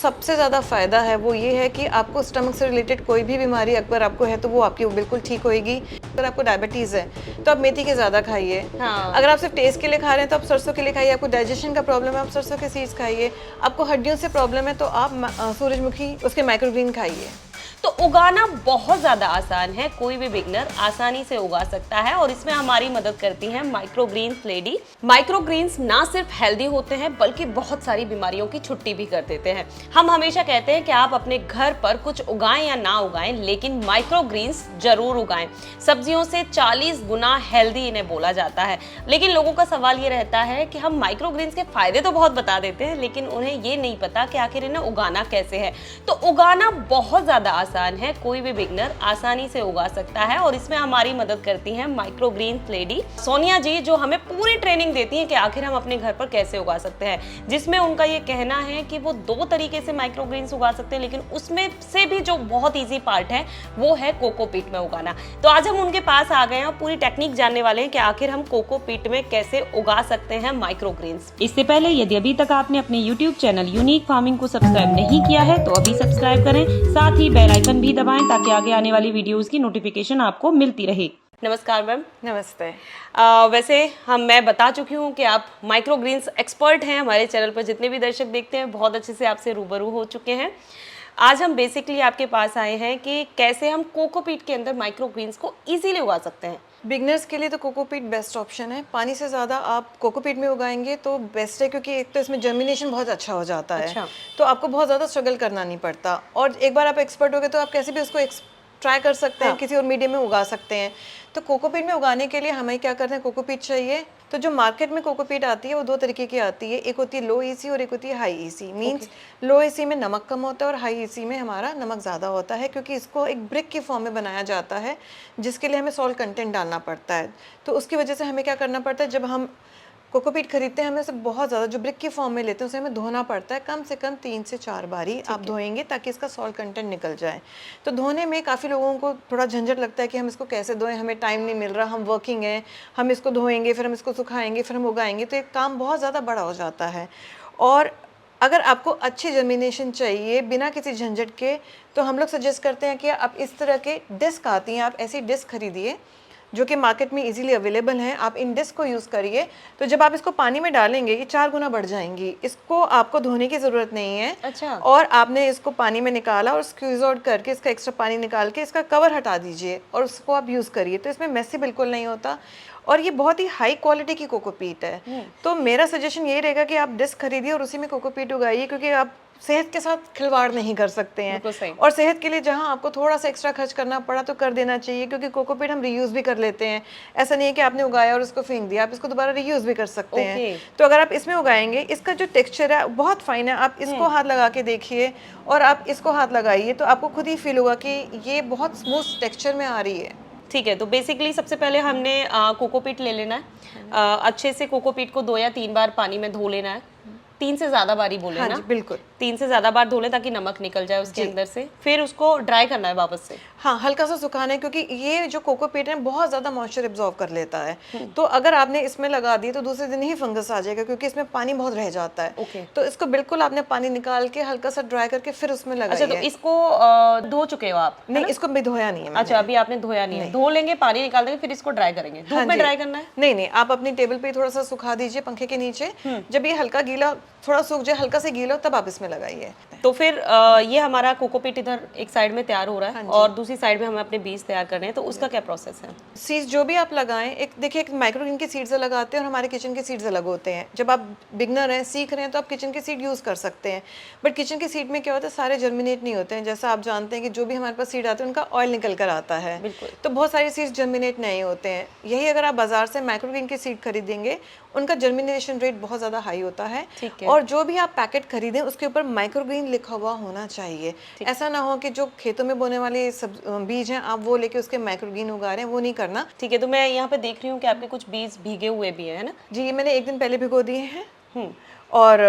सबसे ज़्यादा फ़ायदा है वो ये है कि आपको स्टमक से रिलेटेड कोई भी बीमारी अगर आपको है तो वो आपकी बिल्कुल ठीक होएगी। अगर आपको डायबिटीज़ है तो आप मेथी के ज़्यादा खाइए। हाँ। अगर आप सिर्फ टेस्ट के लिए खा रहे हैं तो आप सरसों के लिए खाइए। आपको डाइजेशन का प्रॉब्लम है, आप सरसों के सीड्स खाइए। आपको हड्डियों से प्रॉब्लम है तो आप सूरजमुखी उसके माइक्रोग्रीन खाइए। तो उगाना बहुत ज़्यादा आसान है, कोई भी बिगनर आसानी से उगा सकता है और इसमें हमारी मदद करती हैं माइक्रोग्रीन्स लेडी। माइक्रोग्रीन्स ना सिर्फ हेल्दी होते हैं बल्कि बहुत सारी बीमारियों की छुट्टी भी कर देते हैं। हम हमेशा कहते हैं कि आप अपने घर पर कुछ उगाएं या ना उगाएं, लेकिन माइक्रोग्रीन्स जरूर उगाएं। सब्जियों से 40 गुना हेल्दी इन्हें बोला जाता है। लेकिन लोगों का सवाल ये रहता है कि हम माइक्रोग्रीन्स के फायदे तो बहुत बता देते हैं, लेकिन उन्हें ये नहीं पता कि आखिर इन्हें उगाना कैसे है। तो उगाना बहुत ज़्यादा आसान है, कोई भी बिगनर आसानी से उगा सकता है और इसमें हमारी मदद करती हैं माइक्रोग्रीन्स लेडी सोनिया जी, जो हमें पूरी ट्रेनिंग देती हैं कि आखिर हम अपने घर पर कैसे उगा सकते हैं। जिसमें उनका ये कहना है कि वो 2 तरीके से माइक्रोग्रीन्स उगा सकते हैं, लेकिन उसमें से भी जो बहुत ईजी पार्ट है वो है कोकोपीट में उगाना। तो आज हम उनके पास आ गए हैं और पूरी टेक्निक जानने वाले हैं कि आखिर हम कोकोपीट में कैसे उगा सकते हैं माइक्रोग्रीन्स। इससे पहले यदि अभी तक आपने अपने YouTube चैनल यूनिक फार्मिंग को सब्सक्राइब नहीं किया है तो अभी सब्सक्राइब करें, साथ ही बेल आइकन भी दबाएं ताकि आगे आने वाली वीडियोस की नोटिफिकेशन आपको मिलती रहे। नमस्कार मैम। नमस्ते। वैसे मैं बता चुकी हूँ कि आप माइक्रोग्रीन्स एक्सपर्ट हैं। हमारे चैनल पर जितने भी दर्शक देखते हैं बहुत अच्छे से आपसे रूबरू हो चुके हैं। आज हम बेसिकली आपके पास आए हैं कि कैसे हम कोकोपीट के अंदर माइक्रोग्रीन्स को इजीली उगा सकते हैं। बिगनर्स के लिए तो कोकोपीट बेस्ट ऑप्शन है। पानी से ज़्यादा आप कोकोपीट में उगाएंगे तो बेस्ट है, क्योंकि एक तो इसमें जर्मिनेशन बहुत अच्छा हो जाता है। अच्छा। तो आपको बहुत ज़्यादा स्ट्रगल करना नहीं पड़ता, और एक बार आप एक्सपर्ट हो गए तो आप कैसे भी उसको ट्राई कर सकते हैं। हाँ। किसी और मीडियम में उगा सकते हैं। तो कोकोपीट में उगाने के लिए हमें क्या करते हैं, कोकोपीट चाहिए। तो जो मार्केट में कोकोपीट आती है वो 2 तरीके की आती है। एक होती है लो ईसी और एक होती है हाई ईसी। मींस लो ईसी में नमक कम होता है और हाई ईसी में हमारा नमक ज़्यादा होता है, क्योंकि इसको एक ब्रिक की फॉर्म में बनाया जाता है जिसके लिए हमें सॉल्ट कंटेंट डालना पड़ता है। तो उसकी वजह से हमें क्या करना पड़ता है, जब हम कोकोपीट खरीदते हैं हमें उसे बहुत ज़्यादा जो ब्रिक की फॉर्म में लेते हैं उसे हमें धोना पड़ता है। कम से कम 3 से 4 बारी आप धोएंगे ताकि इसका सॉल्ट कंटेंट निकल जाए। तो धोने में काफ़ी लोगों को थोड़ा झंझट लगता है कि हम इसको कैसे धोएं, हमें टाइम नहीं मिल रहा, हम वर्किंग हैं, हम इसको धोएंगे फिर हम इसको सुखाएंगे फिर हम उगाएंगे, तो एक काम बहुत ज़्यादा बड़ा हो जाता है। और अगर आपको अच्छी जर्मिनेशन चाहिए बिना किसी झंझट के, तो हम लोग सजेस्ट करते हैं कि आप इस तरह के डिस्क आती हैं, आप ऐसी डिस्क खरीदिए जो कि मार्केट में इजीली अवेलेबल हैं। आप इन डिस्क को यूज़ करिए। तो जब आप इसको पानी में डालेंगे ये 4 गुना बढ़ जाएंगी। इसको आपको धोने की ज़रूरत नहीं है। अच्छा। और आपने इसको पानी में निकाला और स्क्वीज आउट करके इसका एक्स्ट्रा पानी निकाल के इसका कवर हटा दीजिए और उसको आप यूज़ करिए। तो इसमें मेसी बिल्कुल नहीं होता और ये बहुत ही हाई क्वालिटी की कोकोपीट है। तो मेरा सजेशन यही रहेगा कि आप डिस्क खरीदिए और उसी में कोकोपीट उगाइए, क्योंकि आप सेहत के साथ खिलवाड़ नहीं कर सकते हैं। और सेहत के लिए जहां आपको थोड़ा सा एक्स्ट्रा खर्च करना पड़ा तो कर देना चाहिए, क्योंकि कोकोपीट हम रीयूज भी कर लेते हैं। ऐसा नहीं है कि आपने उगाया और उसको फेंक दिया, आप इसको दोबारा रीयूज भी कर सकते हैं। तो अगर आप इसमें उगाएंगे, इसका जो टेक्सचर है बहुत फाइन है। आप इसको हाथ लगा के देखिए और आप इसको हाथ लगाइए तो आपको खुद ही फील होगा कि ये बहुत स्मूथ टेक्सचर में आ रही है। ठीक है, तो बेसिकली सबसे पहले हमने कोकोपीट ले लेना है। अच्छे से कोकोपीट को 2 या 3 बार पानी में धो लेना है। 3 से ज़्यादा बारी बोले हाँ ना? जी, बिल्कुल 3 से ज़्यादा बार धो लें ताकि नमक निकल जाए उसके अंदर से। फिर उसको ड्राई करना है वापस से। हाँ, हल्का सा सुखाना है, क्योंकि ये जो कोकोपीट है बहुत ज़्यादा मॉइस्चर एब्जॉर्व कर लेता है। तो अगर आपने इसमें लगा दी तो दूसरे दिन ही फंगस आ जाएगा, क्योंकि इसमें पानी बहुत रह जाता है। तो इसको बिल्कुल आपने पानी निकाल के हल्का सा ड्राई करके फिर उसमें लगाइए। अच्छा, तो इसको धो चुके हो आप? नहीं, इसको भी धोया नहीं है मैंने। अच्छा, अभी आपने धोया नहीं है। धो लेंगे, पानी निकाल देंगे, फिर इसको ड्राई करेंगे। धूप में ड्राई करना है? नहीं, आप अपनी टेबल पे थोड़ा सा सुखा दीजिए पंखे के नीचे। जब ये हल्का गीला थोड़ा सूख जाए, हल्का से गीला, तब आप इसमें लगाइए। तो फिर ये हमारा कोकोपीट इधर एक साइड में तैयार हो रहा है और दूसरी साइड में हमें अपने बीज तैयार करने हैं। तो उसका क्या प्रोसेस है? सीड्स जो भी आप लगाएं, एक देखिए, एक माइक्रोग्रीन के सीड्स लगाते हैं और हमारे किचन के सीड्स अलग होते हैं। जब आप बिगनर हैं, सीख रहे हैं, तो आप किचन के सीड यूज़ कर सकते हैं। बट किचन के सीड में क्या होता है, सारे जर्मिनेट नहीं होते हैं। जैसा आप जानते हैं कि जो भी हमारे पास सीड आते हैं उनका ऑयल निकल कर आता है। तो बहुत सारे सीड्स जर्मिनेट नहीं होते हैं। यही अगर आप बाजार से माइक्रोग्रीन के सीड खरीदेंगे, उनका जर्मिनेशन रेट बहुत ज़्यादा हाई होता है। और जो भी आप पैकेट खरीदें उसके ऊपर माइक्रोग्रीन लिखा हुआ होना चाहिए। ऐसा ना हो कि जो खेतों में बोने वाले सब बीज हैं आप वो लेके उसके माइक्रोग्रीन उगा रहे हैं, वो नहीं करना। ठीक है, तो मैं यहाँ पे देख रही हूँ कि आपके कुछ बीज भीगे हुए भी है ना? जी, ये मैंने 1 दिन पहले भिगो दिए हैं। और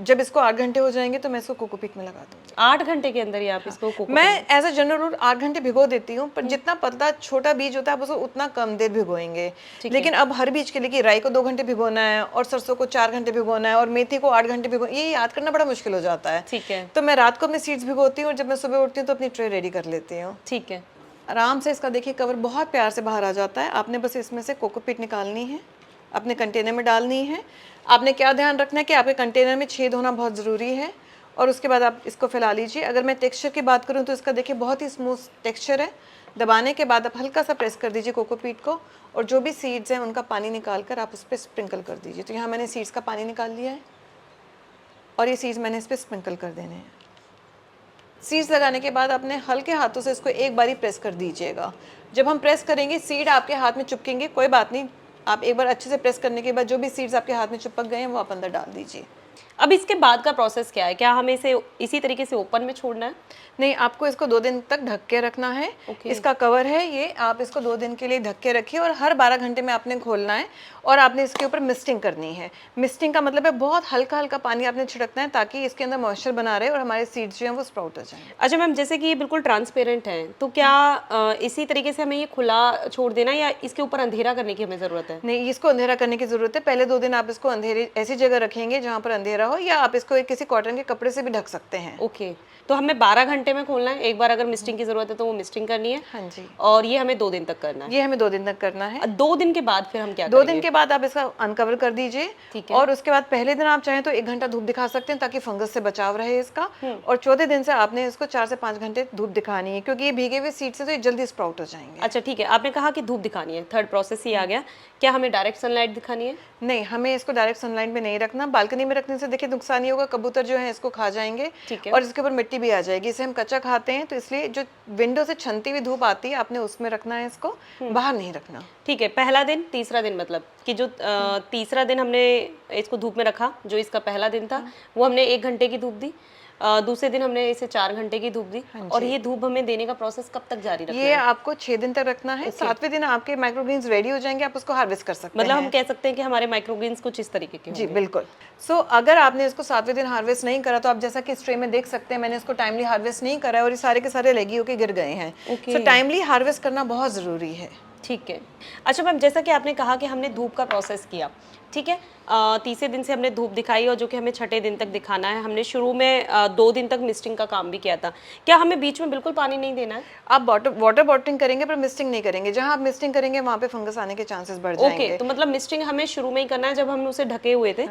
जब इसको 8 घंटे हो जाएंगे तो मैं इसको कोकोपीट में लगा दूंगी। 8 घंटे के अंदर ही आप इसको मैं एज अ जनरल रूल 8 घंटे भिगो देती हूँ, पर जितना पतला छोटा बीज होता है आप उसको उतना कम देर भिगोएंगे। लेकिन अब हर बीज के लिए कि राई को 2 घंटे भिगोना है और सरसों को 4 घंटे भिगोना है और मेथी को 8 घंटे भिगो, ये याद करना बड़ा मुश्किल हो जाता है। ठीक है, तो मैं रात को अपने सीड्स भिगोती हूँ और जब मैं सुबह उठती हूँ तो अपनी ट्रे रेडी कर लेती हूँ। ठीक है। आराम से इसका देखिए कवर बहुत प्यार से बाहर आ जाता है। आपने बस इसमें से कोकोपीट निकालनी है, अपने कंटेनर में डालनी है। आपने क्या ध्यान रखना है कि आपके कंटेनर में छेद होना बहुत ज़रूरी है और उसके बाद आप इसको फैला लीजिए। अगर मैं टेक्सचर की बात करूं तो इसका देखिए बहुत ही स्मूथ टेक्सचर है। दबाने के बाद आप हल्का सा प्रेस कर दीजिए कोकोपीट को और जो भी सीड्स हैं उनका पानी निकाल कर आप उस पर स्प्रिंकल कर दीजिए। तो यहाँ मैंने सीड्स का पानी निकाल लिया है और ये सीड्स मैंने इस पर स्प्रिंकल कर देने हैं। सीड्स लगाने के बाद अपने हल्के हाथों से इसको एक बारी प्रेस कर दीजिएगा। जब हम प्रेस करेंगे सीड आपके हाथ में चिपकेंगे, कोई बात नहीं, आप एक बार अच्छे से प्रेस करने के बाद जो भी सीड्स आपके हाथ में चिपक गए हैं वो आप अंदर डाल दीजिए। अब इसके बाद का प्रोसेस क्या है? क्या हमें इसे इसी तरीके से ओपन में छोड़ना है? नहीं, आपको इसको 2 दिन तक ढक के रखना है। इसका कवर है ये, आप इसको 2 दिन के लिए ढक के रखिए और हर 12 घंटे में आपने खोलना है और आपने इसके ऊपर मिस्टिंग करनी है। मिस्टिंग का मतलब है बहुत हल्का हल्का पानी आपने छिड़कना है ताकि इसके अंदर मॉइस्चर बना रहे और हमारे सीड्स जो हैं वो स्प्राउट हो जाएं। अच्छा मैम, जैसे कि ये बिल्कुल ट्रांसपेरेंट है, तो क्या इसी तरीके से हमें ये खुला छोड़ देना या इसके ऊपर अंधेरा करने की हमें ज़रूरत है? नहीं, इसको अंधेरा करने की ज़रूरत है। पहले 2 दिन आप इसको अंधेरे ऐसी जगह रखेंगे जहाँ पर अंधेरा हो, या आप इसको किसी कॉटन के कपड़े से भी ढक सकते हैं। ओके, तो हमें 12 घंटे में खोलना है। एक बार अगर मिस्टिंग की ज़रूरत है तो वो मिस्टिंग करनी है। हाँ जी, और ये हमें 2 दिन तक करना है। ये हमें 2 दिन तक करना है। 2 दिन के बाद फिर हम क्या 2 दिन के बाद आप इसका अनकवर कर दीजिए। ठीक है। और उसके बाद पहले दिन आप चाहें तो 1 घंटा धूप दिखा सकते हैं ताकि फंगस से बचाव रहे इसका। और चौथे दिन से आपने इसको 4 से 5 घंटे धूप दिखानी है क्योंकि ये भीगे हुए सीड से तो ये जल्दी स्प्राउट हो जाएंगे। अच्छा ठीक है, आपने कहा कि धूप दिखानी है, थर्ड प्रोसेस ही आ गया। क्या हमें डायरेक्ट सनलाइट दिखानी है? नहीं, हमें इसको डायरेक्ट सनलाइट में नहीं रखना। बालकनी में रखने से देखिए नुकसान ही होगा, कबूतर जो है इसको खा जाएंगे। ठीक है। और इसके ऊपर मिट्टी भी आ जाएगी। इसे हम कच्चा खाते हैं तो इसलिए जो विंडो से छनती हुई धूप आती है आपने उसमें रखना है इसको, बाहर नहीं रखना। ठीक है, पहला दिन, तीसरा दिन, मतलब कि जो तीसरा दिन हमने इसको धूप में रखा, जो इसका पहला दिन था वो हमने 1 घंटे की धूप दी। दूसरे दिन हमने इसे 4 घंटे की धूप दी। और ये धूप हमें देने का प्रोसेस कब तक जारी रखना है? ये आपको 6 दिन तक रखना है। 7वें दिन आपके माइक्रोग्रीन्स रेडी हो जाएंगे, आप उसको हार्वेस्ट कर सकते हैं। मतलब हम कह सकते हैं कि हमारे माइक्रोग्रीन्स कुछ इस तरीके के जी बिल्कुल। सो अगर आपने इसको 7वें दिन हार्वेस्ट नहीं करा तो आप जैसा कि इस ट्रे में देख सकते हैं मैंने इसको टाइमली हार्वेस्ट नहीं करा है और ये सारे के सारे लगी होके गिर गए हैं। सो टाइमली हार्वेस्ट करना बहुत ज़रूरी है। ठीक है। अच्छा मैम, जैसा कि आपने कहा कि हमने धूप का प्रोसेस किया, ठीक है, तीसरे दिन से हमने धूप दिखाई और जो कि हमें छठे दिन तक दिखाना है। हमने शुरू में 2 दिन तक मिस्टिंग का काम भी किया था। क्या हमें बीच में बिल्कुल पानी नहीं देना है? आप वाटर बॉटलिंग करेंगे पर मिस्टिंग नहीं करेंगे। जहां आप मिस्टिंग करेंगे वहां पे फंगस आने के चांसेस बढ़ जाएंगे। ओके, तो मतलब मिस्टिंग हमें शुरू में ही करना है जब हम उसे ढके हुए थे।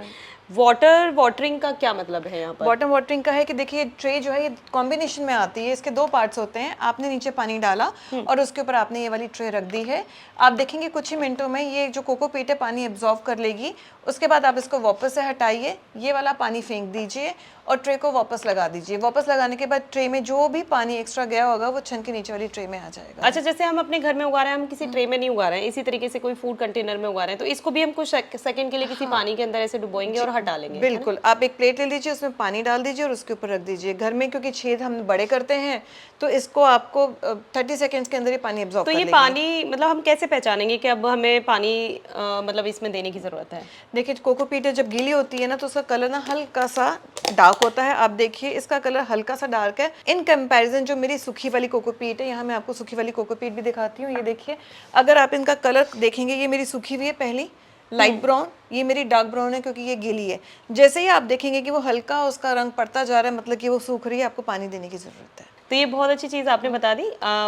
वाटरिंग का क्या मतलब है यहाँ पर? वाटरिंग का है कि देखिए ट्रे जो है ये कॉम्बिनेशन में आती है, इसके 2 पार्ट्स होते हैं। आपने नीचे पानी डाला और उसके ऊपर आपने ये वाली ट्रे रख दी है। आप देखेंगे कुछ ही मिनटों में ये जो कोकोपीट है पानी एब्जॉर्ब कर लेगी। उसके बाद आप इसको वापस से हटाइए, ये वाला पानी फेंक दीजिए और ट्रे को वापस लगा दीजिए। वापस लगाने के बाद ट्रे में जो भी पानी एक्स्ट्रा गया होगा वो छन के नीचे वाली ट्रे में आ जाएगा। अच्छा, जैसे हम अपने घर में उगा रहे हैं, हम किसी ट्रे में नहीं उगा रहे हैं, इसी तरीके से कोई फूड कंटेनर में उगा रहे हैं, तो इसको भी हम कुछ सेकंड के लिए किसी पानी के अंदर ऐसे डुबोएंगे और हटा लेंगे। बिल्कुल, आप एक प्लेट ले लीजिए, उसमें पानी डाल दीजिए और उसके ऊपर रख दीजिए। घर में क्योंकि छेद हम बड़े करते हैं तो इसको आपको 30 सेकेंड्स के अंदर ये पानी एब्जॉर्ब तो कर ये लेगी। पानी मतलब हम कैसे पहचानेंगे कि अब हमें पानी मतलब इसमें देने की जरूरत है? देखिए कोकोपीट जब गीली होती है ना तो उसका कलर ना हल्का सा डार्क होता है। आप देखिए इसका कलर हल्का सा डार्क है इन कंपैरिजन जो मेरी सूखी वाली कोकोपीट है। यहाँ मैं आपको सूखी वाली कोकोपीट भी दिखाती हूँ। ये देखिए, अगर आप इनका कलर देखेंगे, ये मेरी सूखी हुई है पहली लाइट ब्राउन, ये मेरी डार्क ब्राउन है क्योंकि ये गीली है। जैसे ही आप देखेंगे कि वो हल्का उसका रंग पड़ता जा रहा है, मतलब कि वो सूख रही है, आपको पानी देने की जरूरत है। तो ये बहुत अच्छी चीज़ आपने बता दी,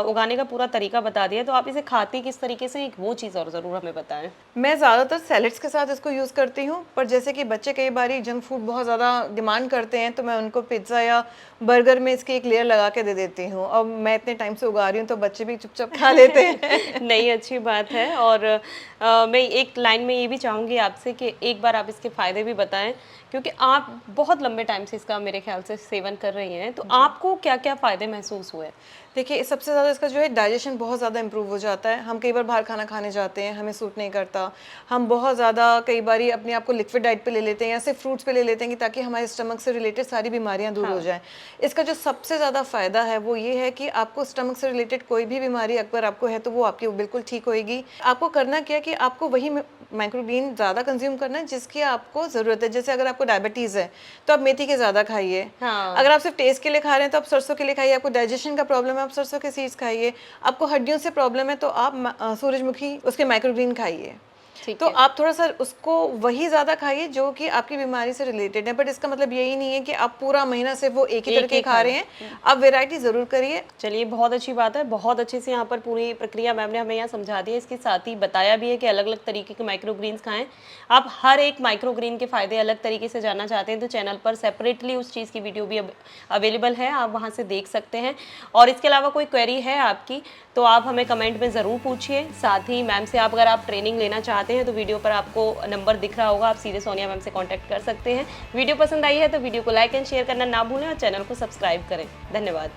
उगाने का पूरा तरीका बता दिया। तो आप इसे खाती किस तरीके से, एक वो चीज़ और ज़रूर हमें बताएं। मैं ज़्यादातर सैलेड्स के साथ इसको यूज़ करती हूँ, पर जैसे कि बच्चे कई बार जंक फूड बहुत ज़्यादा डिमांड करते हैं तो मैं उनको पिज़्ज़ा या बर्गर में इसकी एक लेयर लगा के दे देती हूँ। और मैं इतने टाइम से उगा रही हूँ तो बच्चे भी चुपचाप खा लेते हैं। नहीं, अच्छी बात है। और मैं एक लाइन में ये भी चाहूँगी आपसे कि एक बार आप इसके फ़ायदे भी बताएं, क्योंकि आप बहुत लंबे टाइम से इसका मेरे ख्याल से सेवन कर रही हैं, तो आपको क्या क्या फ़ायदे महसूस हुए? देखिए, सबसे ज़्यादा इसका जो है डाइजेशन बहुत ज़्यादा इंप्रूव हो जाता है। हम कई बार बाहर खाना खाने जाते हैं, हमें सूट नहीं करता, हम बहुत ज़्यादा कई बार अपने आप को लिक्विड डाइट पे ले लेते हैं या सिर्फ फ्रूट्स पे ले लेते हैं कि ताकि हमारे स्टमक से रिलेटेड सारी बीमारियां दूर हो जाएं। इसका जो सबसे ज़्यादा फ़ायदा है वो ये है कि आपको स्टमक से रिलेटेड कोई भी बीमारी अगर आपको है तो वो आपकी बिल्कुल ठीक होएगी। आपको करना क्या है कि आपको वही माइक्रोग्रीन ज़्यादा कंज्यूम करना है जिसकी आपको ज़रूरत है। जैसे अगर आपको डायबिटीज़ है तो आप मेथी के ज़्यादा खाइए। हाँ। अगर आप सिर्फ टेस्ट के लिए खा रहे हैं तो आप सरसों के लिए खाइए। आपको डाइजेशन का प्रॉब्लम है, आप सरसों के सीड्स खाइए। आपको हड्डियों से प्रॉब्लम है तो आप सूरजमुखी उसके माइक्रोग्रीन खाइए। ठीक तो है। आप थोड़ा सा उसको वही ज़्यादा खाइए जो कि आपकी बीमारी से रिलेटेड है, बट इसका मतलब यही नहीं है कि आप पूरा महीना सिर्फ वो एक ही तरह के खा रहे हैं। आप वेराइटी ज़रूर करिए। चलिए, बहुत अच्छी बात है। बहुत अच्छे से यहाँ पर पूरी प्रक्रिया मैम ने हमें यहाँ समझा दी है। इसके साथ ही बताया भी है कि अलग अलग तरीके के माइक्रोग्रीन्स खाएं। आप हर एक माइक्रोग्रीन के फ़ायदे अलग तरीके से जानना चाहते हैं तो चैनल पर सेपरेटली उस चीज़ की वीडियो भी अवेलेबल है, आप वहाँ से देख सकते हैं। और इसके अलावा कोई क्वेरी है आपकी तो आप हमें कमेंट में ज़रूर पूछिए। साथ ही मैम से आप अगर आप ट्रेनिंग लेना चाहते हैं तो वीडियो पर आपको नंबर दिख रहा होगा, आप सीधे सोनिया मैम से कांटेक्ट कर सकते हैं। वीडियो पसंद आई है तो वीडियो को लाइक एंड शेयर करना ना भूलें और चैनल को सब्सक्राइब करें। धन्यवाद।